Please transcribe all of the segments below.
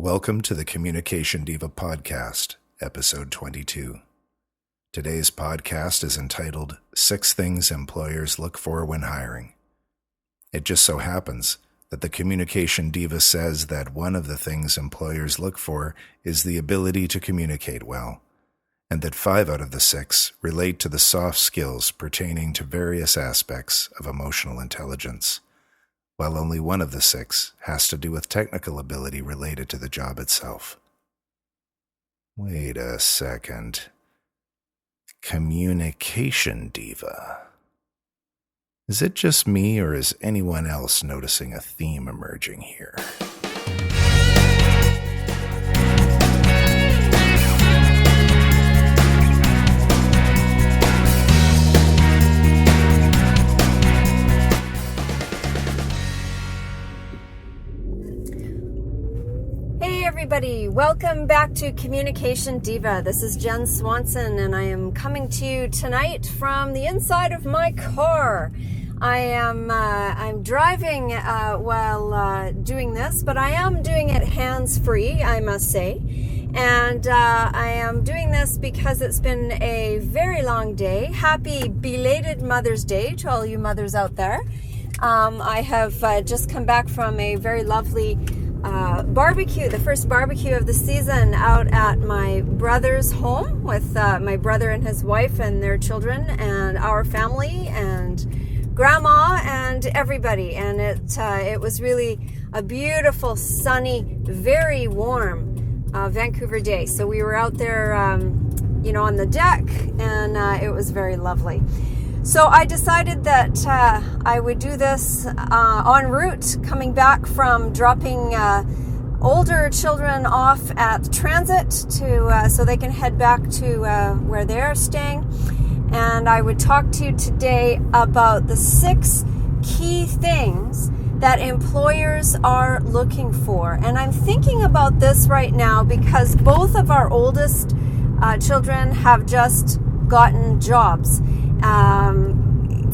Welcome to the Communication Diva Podcast, Episode 22. Today's podcast is entitled 6 Things Employers Look For When Hiring. It just so happens that the Communication Diva says that one of the things employers look for is the ability to communicate well, and that 5 out of the 6 relate to the soft skills pertaining to various aspects of emotional intelligence, while only one of the 6 has to do with technical ability related to the job itself. Wait a second. Communication Diva. Is it just me, or is anyone else noticing a theme emerging here? Everybody, welcome back to Communication Diva. This is Jen Swanson, and I am coming to you tonight from the inside of my car. I'm driving while doing this, but I am doing it hands-free, I must say. And I am doing this because it's been a very long day. Happy belated Mother's Day to all you mothers out there. I have just come back from a very lovely barbecue, the first barbecue of the season, out at my brother's home with my brother and his wife and their children and our family and grandma and everybody. And it was really a beautiful, sunny, very warm Vancouver day. So we were out there, on the deck, and it was very lovely. So I decided that I would do this en route, coming back from dropping older children off at transit so they can head back to where they're staying. And I would talk to you today about the 6 key things that employers are looking for. And I'm thinking about this right now because both of our oldest children have just gotten jobs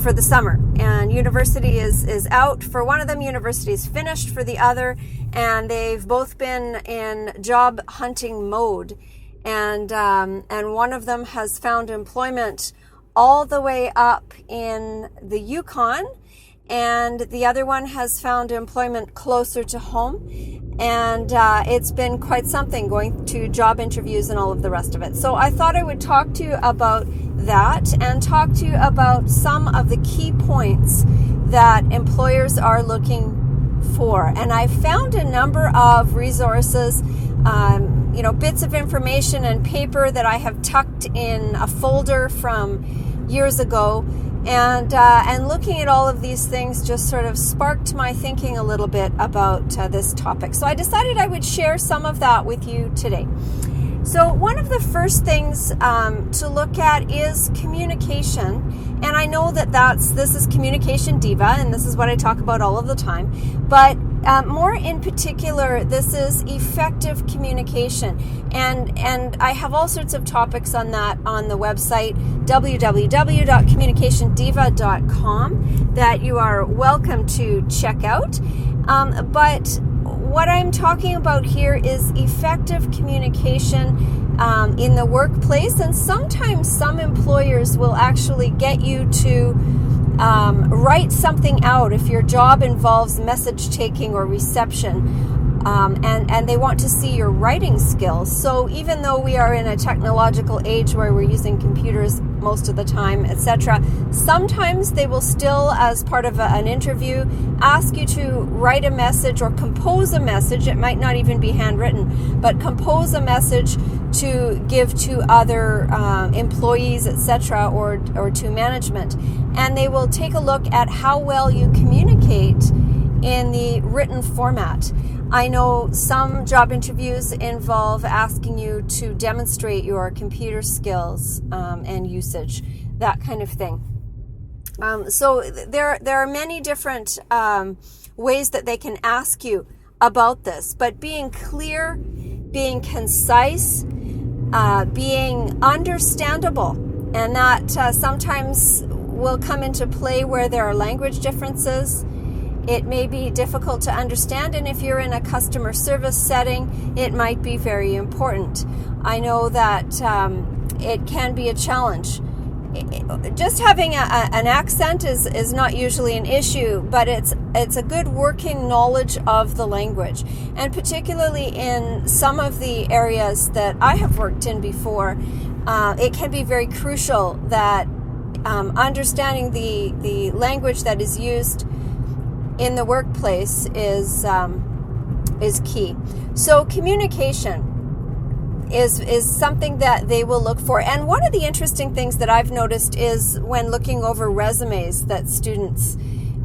for the summer, and university is out for one of them. University is finished for the other, and they've both been in job hunting mode, and one of them has found employment all the way up in the Yukon, and the other one has found employment closer to home. And it's been quite something, going to job interviews and all of the rest of it. So I thought I would talk to you about that and talk to you about some of the key points that employers are looking for. And I found a number of resources, bits of information and paper that I have tucked in a folder from years ago. And looking at all of these things just sort of sparked my thinking a little bit about this topic. So I decided I would share some of that with you today. So one of the first things to look at is communication. And I know that this is Communication Diva, and this is what I talk about all of the time. But more in particular, this is effective communication. And I have all sorts of topics on that on the website, www.communicationdiva.com, that you are welcome to check out. But what I'm talking about here is effective communication in the workplace. And sometimes some employers will actually get you to write something out if your job involves message taking or reception, and they want to see your writing skills. So even though we are in a technological age where we're using computers most of the time, etc., sometimes they will still, as part of an interview, ask you to write a message or compose a message. It might not even be handwritten, but compose a message to give to other employees, etc., or to management. And they will take a look at how well you communicate in the written format. I know some job interviews involve asking you to demonstrate your computer skills and usage, that kind of thing. So there are many different ways that they can ask you about this, but being clear, being concise, being understandable, and that sometimes will come into play where there are language differences. It may be difficult to understand, and if you're in a customer service setting, it might be very important. I know that it can be a challenge. Just having an accent is not usually an issue, but it's a good working knowledge of the language. And particularly in some of the areas that I have worked in before, it can be very crucial that understanding the language that is used in the workplace is key. So communication is something that they will look for. And one of the interesting things that I've noticed is when looking over resumes that students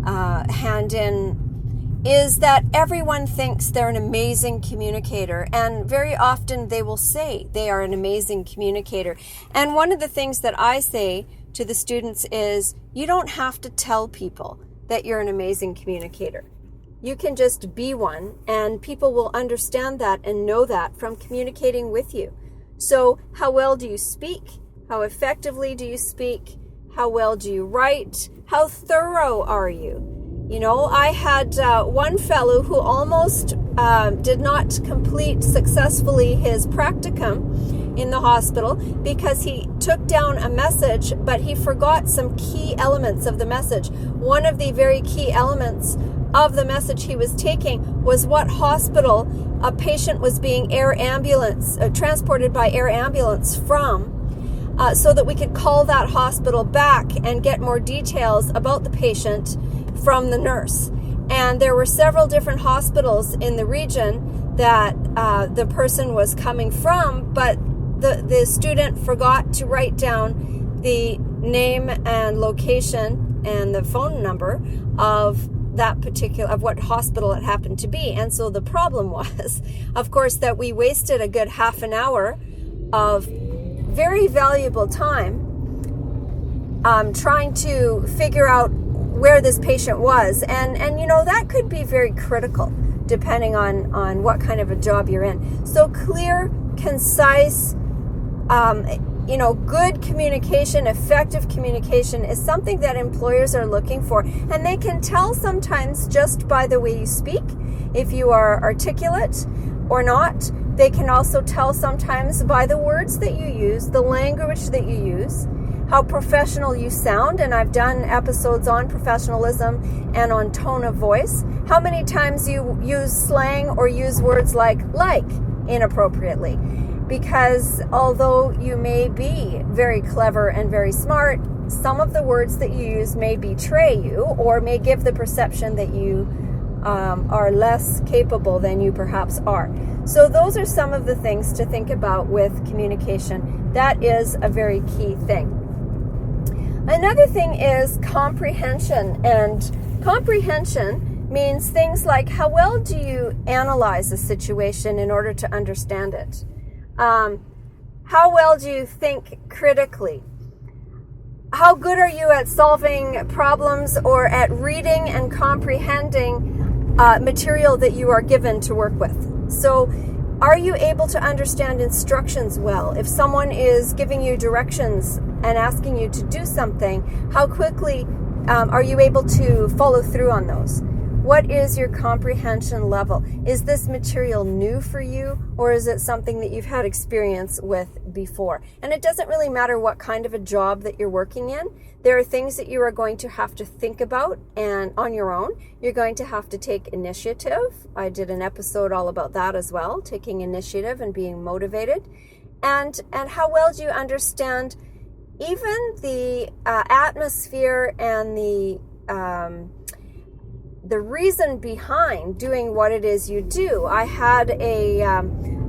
hand in, is that everyone thinks they're an amazing communicator, and very often they will say they are an amazing communicator. And one of the things that I say to the students is, you don't have to tell people that you're an amazing communicator. You can just be one, and people will understand that and know that from communicating with you. So how well do you speak? How effectively do you speak? How well do you write? How thorough are you? You know, I had one fellow who almost did not complete successfully his practicum in the hospital because he took down a message, but he forgot some key elements of the message. One of the very key elements of the message he was taking was what hospital a patient was being transported by air ambulance from, so that we could call that hospital back and get more details about the patient from the nurse. And there were several different hospitals in the region that the person was coming from, but the student forgot to write down the name and location and the phone number of what hospital it happened to be. And so the problem was, of course, that we wasted a good half an hour of very valuable time trying to figure out where this patient was. And you know, that could be very critical depending on what kind of a job you're in. So clear, concise, good communication, effective communication is something that employers are looking for. And they can tell sometimes just by the way you speak, if you are articulate or not. They can also tell sometimes by the words that you use, the language that you use, how professional you sound. And I've done episodes on professionalism and on tone of voice. How many times you use slang or use words like inappropriately. Because although you may be very clever and very smart, some of the words that you use may betray you or may give the perception that you are less capable than you perhaps are. So those are some of the things to think about with communication. That is a very key thing. Another thing is comprehension. And comprehension means things like, how well do you analyze a situation in order to understand it? How well do you think critically? How good are you at solving problems or at reading and comprehending material that you are given to work with? So are you able to understand instructions well? If someone is giving you directions and asking you to do something, how quickly are you able to follow through on those? What is your comprehension level? Is this material new for you, or is it something that you've had experience with before? And it doesn't really matter what kind of a job that you're working in. There are things that you are going to have to think about, and on your own, you're going to have to take initiative. I did an episode all about that as well, taking initiative and being motivated. And how well do you understand even the atmosphere and the reason behind doing what it is you do? I had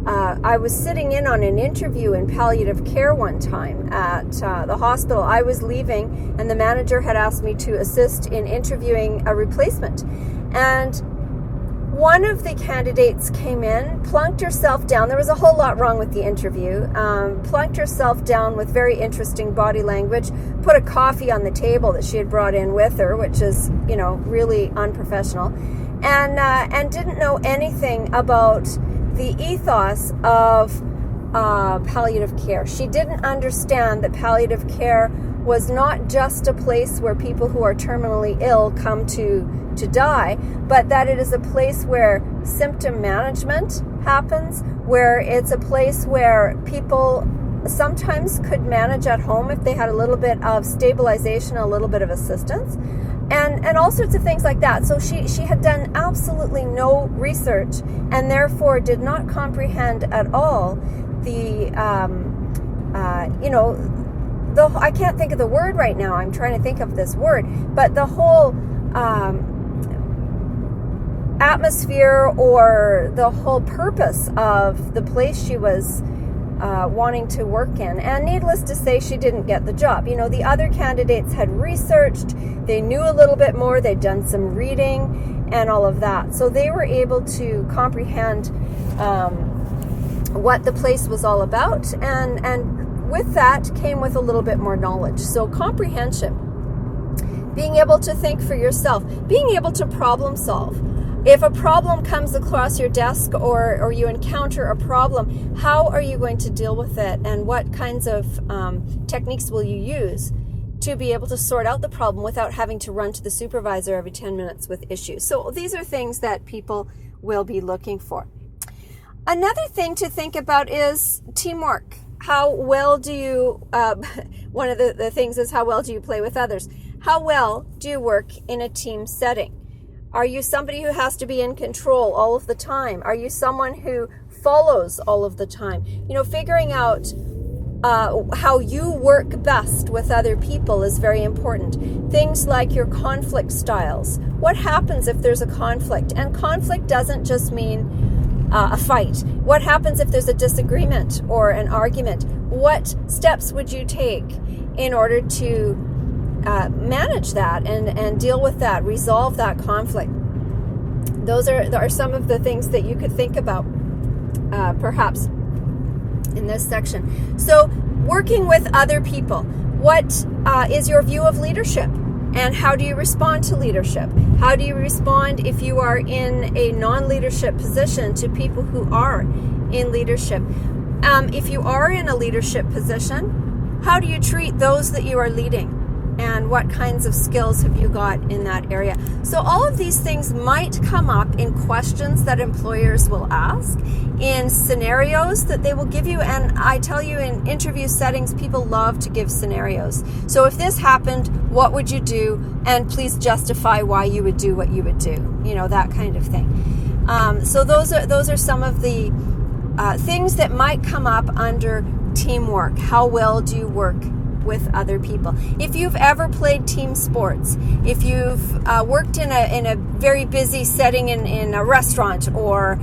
I was sitting in on an interview in palliative care one time at the hospital. I was leaving, and the manager had asked me to assist in interviewing a replacement. And one of the candidates came in, plunked herself down. There was a whole lot wrong with the interview. Plunked herself down with very interesting body language, put a coffee on the table that she had brought in with her, which is, really unprofessional, and didn't know anything about the ethos of palliative care. She didn't understand that palliative care was not just a place where people who are terminally ill come to die, but that it is a place where symptom management happens, where it's a place where people sometimes could manage at home if they had a little bit of stabilization, a little bit of assistance, and all sorts of things like that. So she had done absolutely no research, and therefore did not comprehend at all the I can't think of the word right now. I'm trying to think of this word, but the whole atmosphere or the whole purpose of the place she was wanting to work in. And needless to say, she didn't get the job. The other candidates had researched, they knew a little bit more, they'd done some reading and all of that. So they were able to comprehend what the place was all about, and with that came with a little bit more knowledge. So comprehension, being able to think for yourself, being able to problem solve. If a problem comes across your desk or you encounter a problem, how are you going to deal with it, and what kinds of techniques will you use to be able to sort out the problem without having to run to the supervisor every 10 minutes with issues? So these are things that people will be looking for. Another thing to think about is teamwork. How well do you, one of the things is, how well do you play with others? How well do you work in a team setting? Are you somebody who has to be in control all of the time? Are you someone who follows all of the time? Figuring out how you work best with other people is very important. Things like your conflict styles. What happens if there's a conflict? And conflict doesn't just mean a fight. What happens if there's a disagreement or an argument? What steps would you take in order to manage that and deal with that, resolve that conflict? Those are some of the things that you could think about perhaps in this section. So working with other people. What is your view of leadership? And how do you respond to leadership? How do you respond if you are in a non-leadership position to people who are in leadership? If you are in a leadership position, how do you treat those that you are leading? And what kinds of skills have you got in that area? So all of these things might come up in questions that employers will ask, in scenarios that they will give you. And I tell you, in interview settings, people love to give scenarios. So if this happened, what would you do? And please justify why you would do what you would do. That kind of thing. So those are some of the things that might come up under teamwork. How well do you work with other people? If you've ever played team sports, if you've worked in a very busy setting in a restaurant or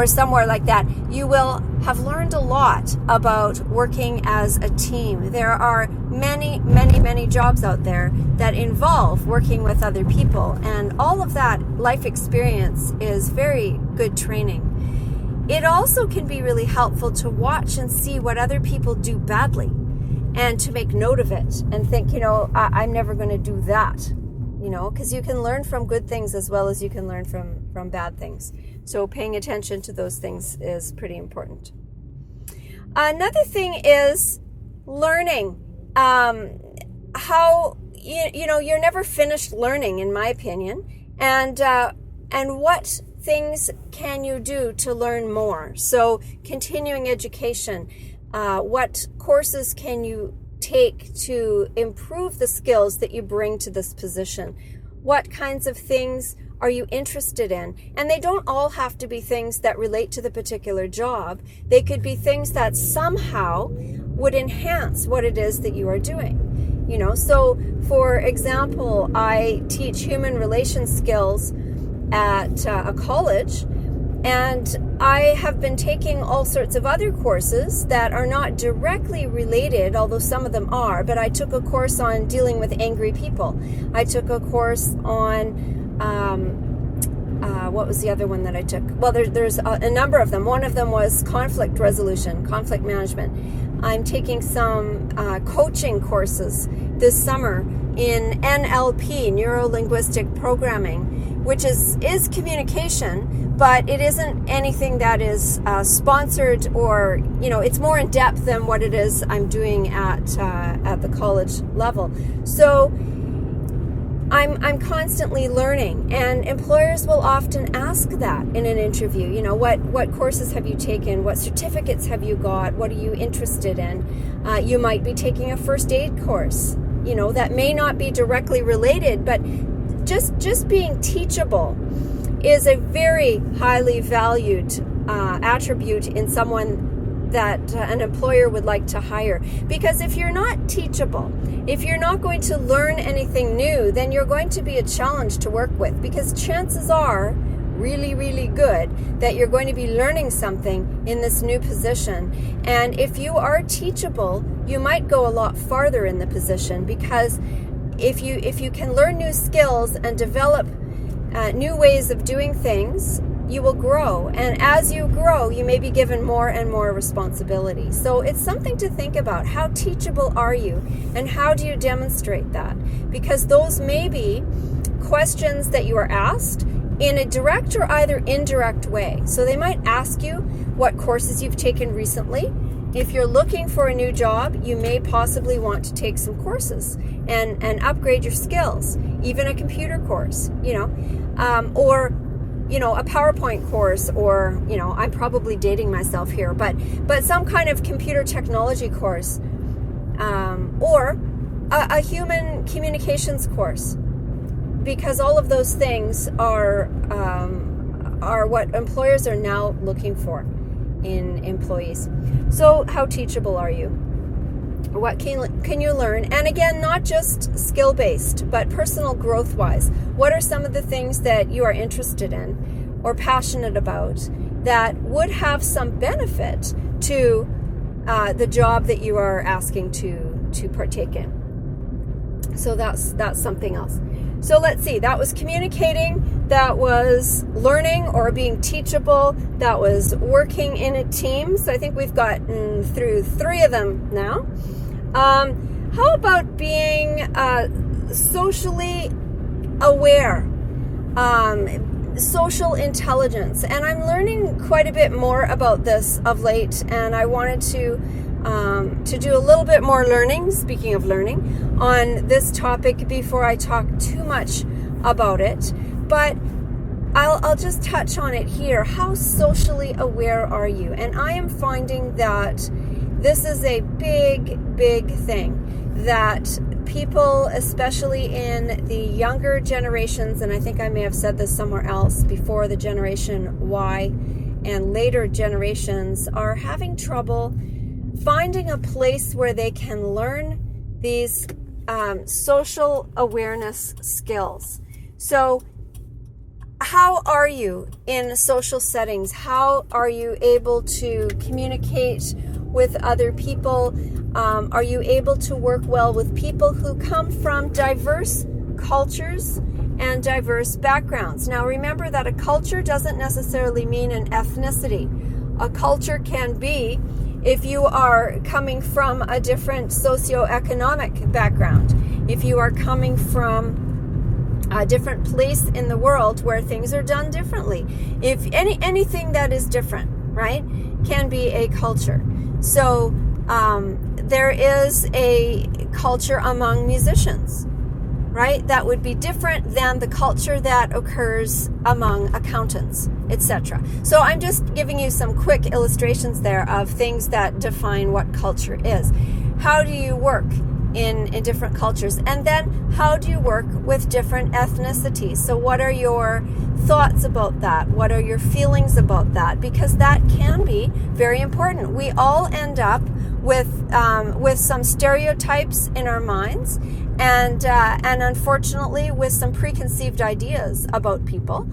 somewhere like that, you will have learned a lot about working as a team. There are many, many, many jobs out there that involve working with other people, and all of that life experience is very good training. It also can be really helpful to watch and see what other people do badly, and to make note of it and think, I'm never going to do that, because you can learn from good things as well as you can learn from bad things. So paying attention to those things is pretty important. Another thing is learning. How, you're never finished learning, in my opinion. And what things can you do to learn more? So continuing education. What courses can you take to improve the skills that you bring to this position? What kinds of things are you interested in? And they don't all have to be things that relate to the particular job. They could be things that somehow would enhance what it is that you are doing. So for example, I teach human relations skills at a college, and I have been taking all sorts of other courses that are not directly related, although some of them are. But I took a course on dealing with angry people. I took a course on, what was the other one that I took? Well, there's a number of them. One of them was conflict resolution, conflict management. I'm taking some coaching courses this summer in NLP, neuro-linguistic programming, which is communication, but it isn't anything that is sponsored, or it's more in depth than what it is I'm doing at the college level. So I'm constantly learning, and employers will often ask that in an interview. What courses have you taken? What certificates have you got? What are you interested in? You might be taking a first aid course, that may not be directly related, but just being teachable is a very highly valued attribute in someone that an employer would like to hire. Because if you're not teachable, if you're not going to learn anything new, then you're going to be a challenge to work with, because chances are really, really good that you're going to be learning something in this new position. And if you are teachable, you might go a lot farther in the position, because if you can learn new skills and develop new ways of doing things, you will grow. And as you grow, you may be given more and more responsibility. So it's something to think about. How teachable are you? And how do you demonstrate that? Because those may be questions that you are asked in a direct or either indirect way. So they might ask you what courses you've taken recently. If you're looking for a new job, you may possibly want to take some courses and upgrade your skills, even a computer course, or a PowerPoint course, or I'm probably dating myself here, but some kind of computer technology course, or a human communications course, because all of those things are what employers are now looking for in employees. So how teachable are you? What can you learn? And again, not just skill-based, but personal growth-wise. What are some of the things that you are interested in or passionate about that would have some benefit to the job that you are asking to partake in? So that's something else. So let's see, that was communicating, that was learning or being teachable, that was working in a team. So I think we've gotten through 3 of them now. How about being socially aware, social intelligence? And I'm learning quite a bit more about this of late, and I wanted to do a little bit more learning, speaking of learning, on this topic before I talk too much about it. But I'll just touch on it here. How socially aware are you? And I am finding that this is a big, big thing that people, especially in the younger generations, and I think I may have said this somewhere else before, the Generation Y and later generations, are having trouble finding a place where they can learn these social awareness skills. So how are you in social settings? How are you able to communicate with other people? Are you able to work well with people who come from diverse cultures and diverse backgrounds? Now remember that a culture doesn't necessarily mean an ethnicity. A culture can be if you are coming from a different socioeconomic background, if you are coming from a different place in the world where things are done differently. If anything that is different, right, can be a culture. So there is a culture among musicians, right? That would be different than the culture that occurs among accountants, etc. So I'm just giving you some quick illustrations there of things that define what culture is. How do you work in different cultures? And then how do you work with different ethnicities? So what are your thoughts about that? What are your feelings about that? Because that can be very important. We all end up with some stereotypes in our minds, and unfortunately with some preconceived ideas about people,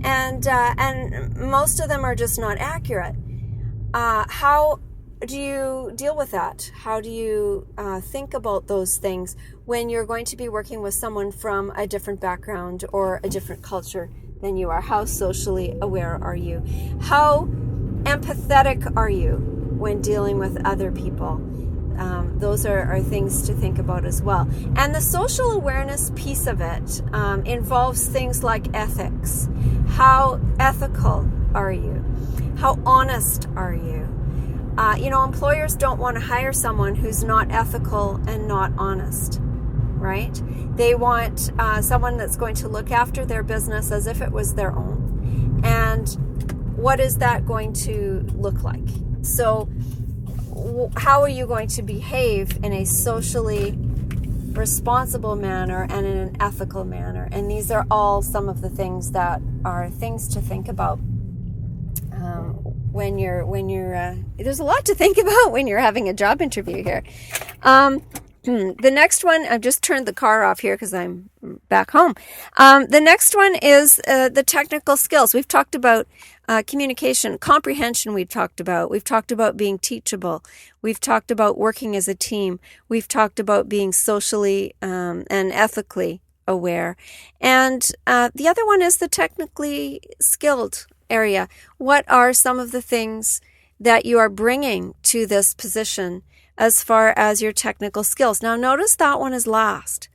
and most of them are just not accurate. How do you deal with that? How do you think about those things when you're going to be working with someone from a different background or a different culture than you are? How socially aware are you? How empathetic are you when dealing with other people? those are things to think about as well. And the social awareness piece of it involves things like ethics. How ethical are you? How honest are you? Employers don't want to hire someone who's not ethical and not honest, right? They want someone that's going to look after their business as if it was their own. And what is that going to look like? So how are you going to behave in a socially responsible manner and in an ethical manner? And these are all some of the things that are things to think about when you're there's a lot to think about when you're having a job interview here. The next one, I've just turned the car off here because I'm back home. The next one is the technical skills. We've talked about communication, comprehension. We've talked about being teachable. We've talked about working as a team. We've talked about being socially and ethically aware. And the other one is the technically skilled area. What are some of the things that you are bringing to this position as far as your technical skills? Now, notice that one is last.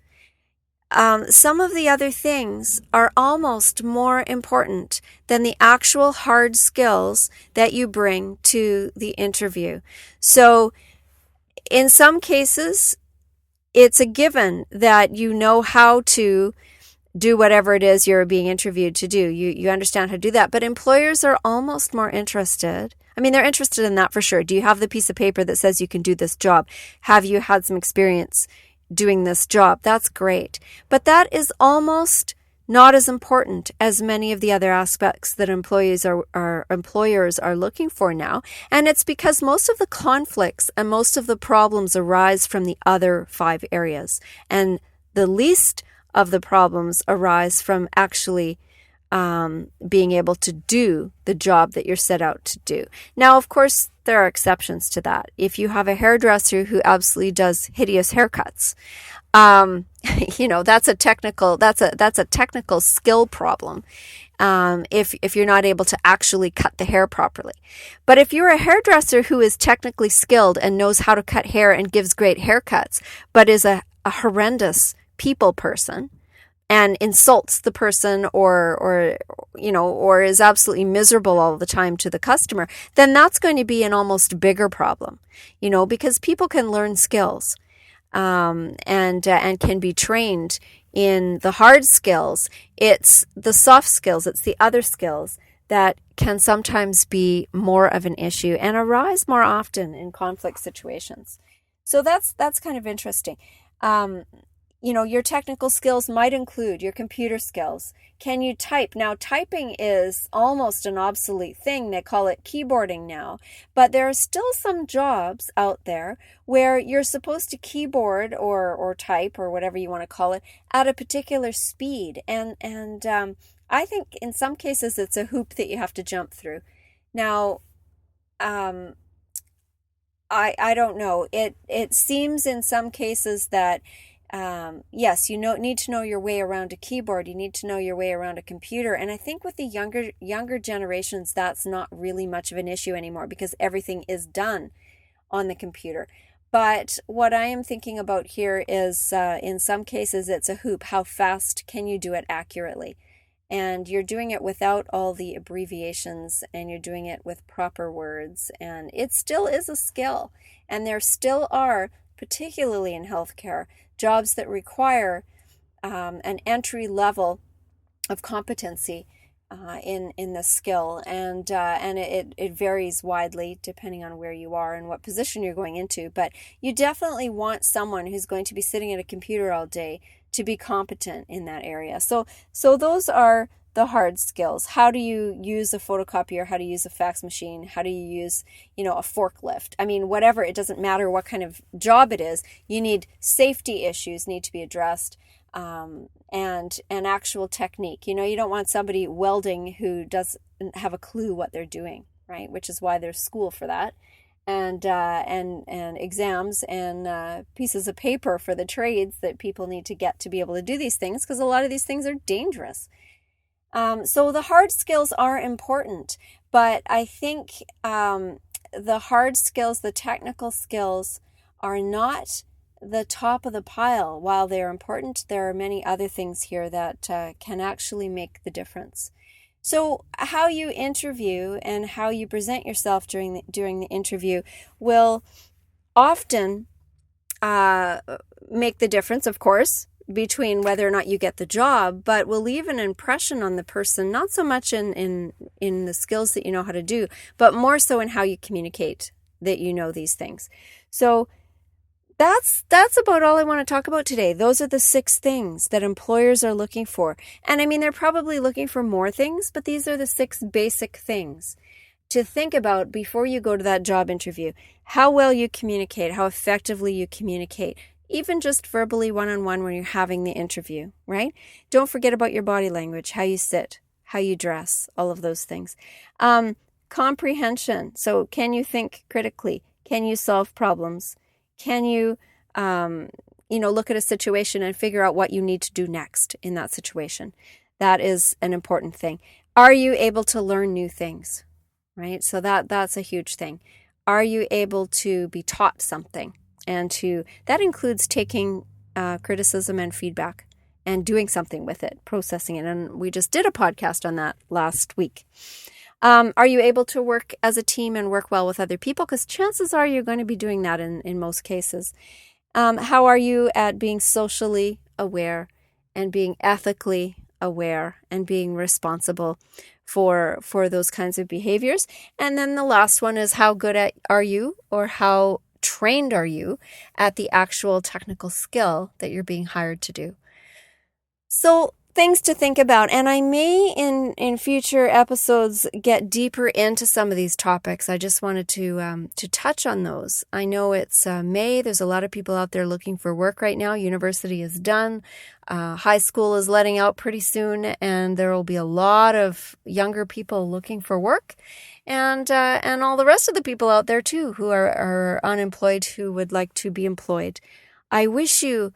Some of the other things are almost more important than the actual hard skills that you bring to the interview. So, in some cases, it's a given that you know how to do whatever it is you're being interviewed to do. You understand how to do that. But employers are almost more interested. I mean, they're interested in that for sure. Do you have the piece of paper that says you can do this job? Have you had some experience doing this job? That's great. But that is almost not as important as many of the other aspects that employers are looking for now. And it's because most of the conflicts and most of the problems arise from the other 5 areas. And the least of the problems arise from actually being able to do the job that you're set out to do. Now, of course, there are exceptions to that. If you have a hairdresser who absolutely does hideous haircuts, that's a technical skill problem. If you're not able to actually cut the hair properly. But if you're a hairdresser who is technically skilled and knows how to cut hair and gives great haircuts, but is a horrendous people person and insults the person or is absolutely miserable all the time to the customer, then that's going to be an almost bigger problem, because people can learn skills and can be trained in the hard skills. It's the soft skills, it's the other skills that can sometimes be more of an issue and arise more often in conflict situations. So that's kind of interesting. Your technical skills might include your computer skills. Can you type? Now, typing is almost an obsolete thing. They call it keyboarding now. But there are still some jobs out there where you're supposed to keyboard or type or whatever you want to call it at a particular speed. And I think in some cases it's a hoop that you have to jump through. Now, I don't know. It seems in some cases that yes, need to know your way around a keyboard. You need to know your way around a computer. And I think with the younger generations, that's not really much of an issue anymore because everything is done on the computer. But what I am thinking about here is, in some cases, it's a hoop. How fast can you do it accurately? And you're doing it without all the abbreviations, and you're doing it with proper words. And it still is a skill. And there still are, particularly in healthcare, jobs that require an entry level of competency in this skill, and it varies widely depending on where you are and what position you're going into. But you definitely want someone who's going to be sitting at a computer all day to be competent in that area. So those are the hard skills. How do you use a photocopier? How to use a fax machine? How do you use, a forklift? I mean, whatever, it doesn't matter what kind of job it is. You need safety issues need to be addressed, and actual technique. You don't want somebody welding who doesn't have a clue what they're doing, right? Which is why there's school for that, and exams and pieces of paper for the trades that people need to get to be able to do these things, because a lot of these things are dangerous. So the hard skills are important, but I think the hard skills, the technical skills, are not the top of the pile. While they're important, there are many other things here that can actually make the difference. So how you interview and how you present yourself during the interview will often make the difference, of course, between whether or not you get the job, but will leave an impression on the person, not so much in the skills that you know how to do, but more so in how you communicate that you know these things. So that's about all I want to talk about today. Those are the 6 things that employers are looking for. And I mean, they're probably looking for more things, but these are the 6 basic things to think about before you go to that job interview. How well you communicate, how effectively you communicate, even just verbally one-on-one when you're having the interview, right? Don't forget about your body language, how you sit, how you dress, all of those things. Comprehension. So can you think critically? Can you solve problems? Can you, look at a situation and figure out what you need to do next in that situation? That is an important thing. Are you able to learn new things, right? So that's a huge thing. Are you able to be taught something? And that includes taking criticism and feedback and doing something with it, processing it. And we just did a podcast on that last week. Are you able to work as a team and work well with other people? Because chances are you're going to be doing that in most cases. How are you at being socially aware and being ethically aware and being responsible for those kinds of behaviors? And then the last one is how good are you, or how trained are you at the actual technical skill that you're being hired to do? So things to think about, and I may in future episodes get deeper into some of these topics. I just wanted to touch on those. I know it's May. There's a lot of people out there looking for work right now. University is done. High school is letting out pretty soon, and there will be a lot of younger people looking for work, and all the rest of the people out there too who are unemployed, who would like to be employed. I wish you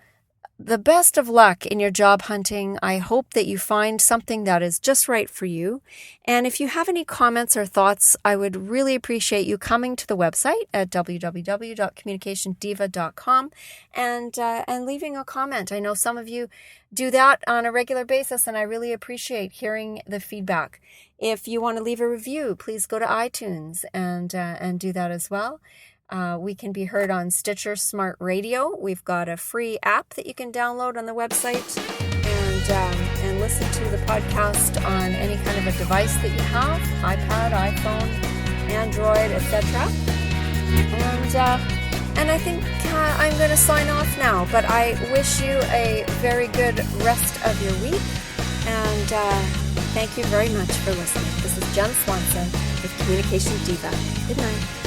the best of luck in your job hunting. I hope that you find something that is just right for you. And if you have any comments or thoughts, I would really appreciate you coming to the website at www.communicationdiva.com and leaving a comment. I know some of you do that on a regular basis, and I really appreciate hearing the feedback. If you want to leave a review, please go to iTunes and do that as well. We can be heard on Stitcher Smart Radio. We've got a free app that you can download on the website and listen to the podcast on any kind of a device that you have, iPad, iPhone, Android, etc. And I think I'm going to sign off now, but I wish you a very good rest of your week, and thank you very much for listening. This is Jen Swanson with Communication Diva. Good night.